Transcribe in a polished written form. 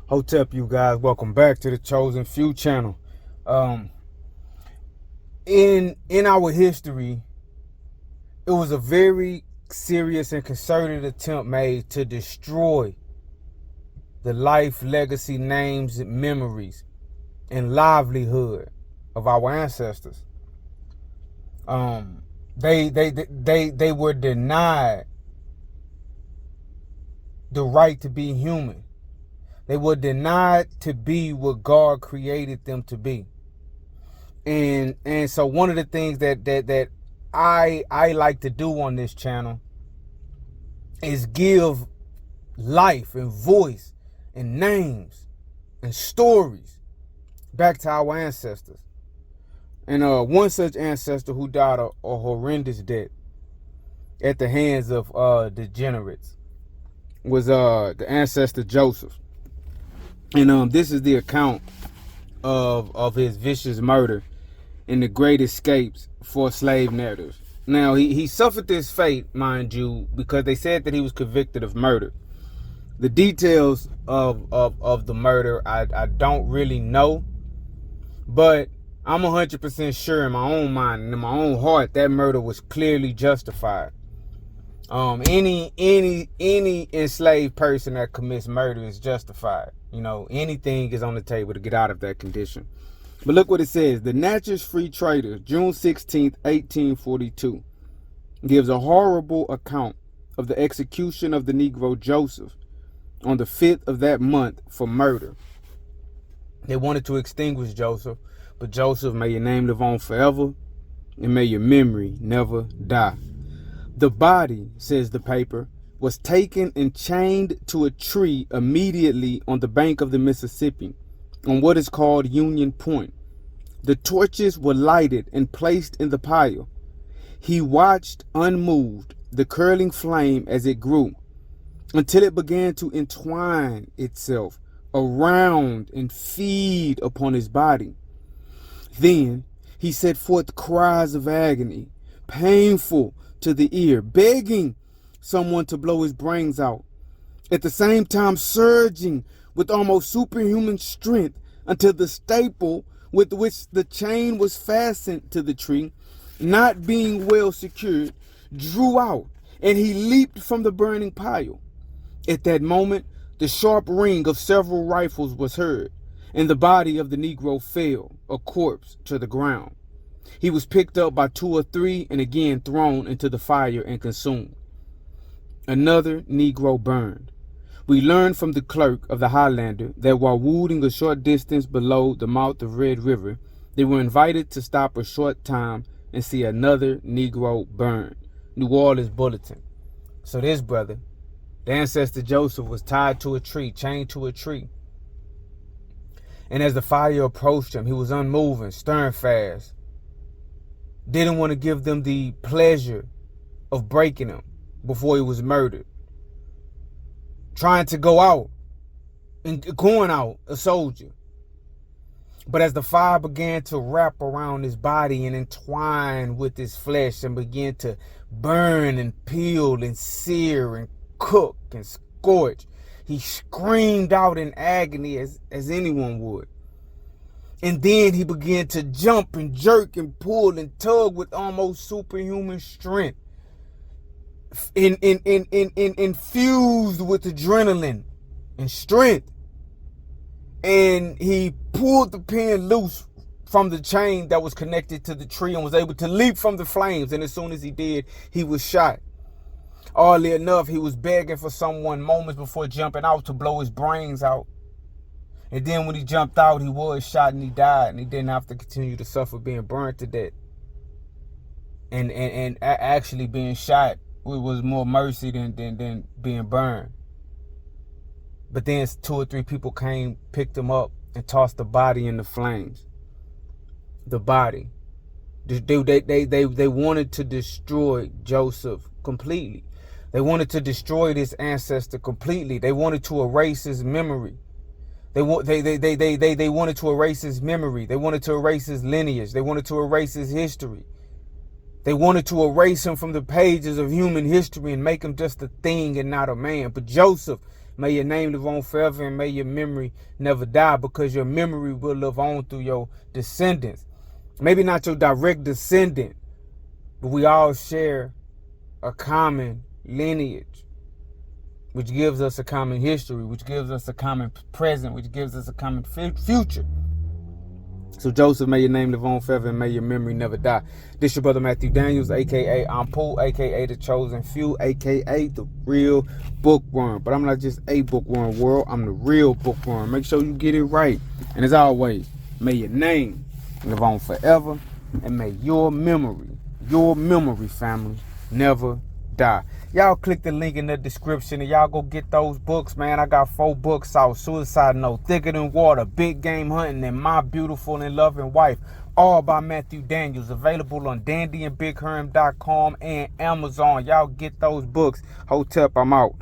Hotep, you guys, welcome back to the Chosen Few channel. In our history, it was a very serious and concerted attempt made to destroy the life, legacy, names, memories, and livelihood of our ancestors. They were denied the right to be human. They were denied to be what God created them to be. And so one of the things that I like to do on this channel is give life and voice and names and stories back to our ancestors. And one such ancestor who died a horrendous death at the hands of degenerates was the ancestor Joseph. And this is the account of his vicious murder and the great escapes for slave narratives. Now, he suffered this fate, mind you, because they said that he was convicted of murder. The details of the murder, I don't really know, but I'm 100% sure in my own mind and in my own heart that murder was clearly justified. Any enslaved person that commits murder is justified. You know, anything is on the table to get out of that condition. But look what it says. The Natchez Free Trader, June 16th, 1842, gives a horrible account of the execution of the Negro Joseph on the 5th of that month for murder. They wanted to extinguish Joseph, but Joseph, may your name live on forever, and may your memory never die. The body, says the paper, was taken and chained to a tree immediately on the bank of the Mississippi, on what is called Union Point. The torches were lighted and placed in the pile. He watched unmoved the curling flame as it grew, until it began to entwine itself around and feed upon his body. Then he set forth cries of agony, painful to the ear, begging someone to blow his brains out, at the same time surging with almost superhuman strength until the staple with which the chain was fastened to the tree, not being well secured, drew out, and he leaped from the burning pile. At that moment, the sharp ring of several rifles was heard, and the body of the Negro fell, a corpse, to the ground. He was picked up by 2 or 3 and again thrown into the fire and consumed. Another Negro burned. We learned from the clerk of the Highlander that while wooding a short distance below the mouth of Red River, they were invited to stop a short time and see another Negro burn. New Orleans Bulletin. So this brother, the ancestor Joseph, was tied to a tree, chained to a tree. And as the fire approached him, he was unmoving, stern fast. Didn't want to give them the pleasure of breaking him before he was murdered. Trying to go out and going out a soldier. But as the fire began to wrap around his body and entwine with his flesh and begin to burn and peel and sear and cook and scorch, he screamed out in agony as anyone would. And then he began to jump and jerk and pull and tug with almost superhuman strength, infused with adrenaline and strength. And he pulled the pin loose from the chain that was connected to the tree and was able to leap from the flames. And as soon as he did, he was shot. Oddly enough, he was begging for someone moments before jumping out to blow his brains out. And then when he jumped out, he was shot and he died, and he didn't have to continue to suffer being burned to death. And actually being shot was more mercy than being burned. But then 2 or 3 people came, picked him up, and tossed the body in the flames. The body. They wanted to destroy Joseph completely. They wanted to destroy this ancestor completely. They wanted to erase his memory. They wanted to erase his memory. They wanted to erase his lineage. They wanted to erase his history. They wanted to erase him from the pages of human history and make him just a thing and not a man. But Joseph, May your name live on forever, and may your memory never die, because your memory will live on through your descendants. Maybe not your direct descendant, but we all share a common lineage, which gives us a common history, which gives us a common present, which gives us a common future. So Joseph, may your name live on forever, and may your memory never die. This your brother Matthew Daniels, a.k.a. I'm Pool, a.k.a. The Chosen Few, a.k.a. The Real Bookworm. But I'm not just a bookworm, world. I'm the real bookworm. Make sure you get it right. And as always, may your name live on forever, and may your memory, family, never die. Y'all click the link in the description and y'all go get those books, man. I got 4 books out: Suicide Note, Thicker Than Water, Big Game Hunting, and My Beautiful and Loving Wife, all by Matthew Daniels. Available on dandyandbigherm.com and Amazon. Y'all get those books. Hotep, I'm out.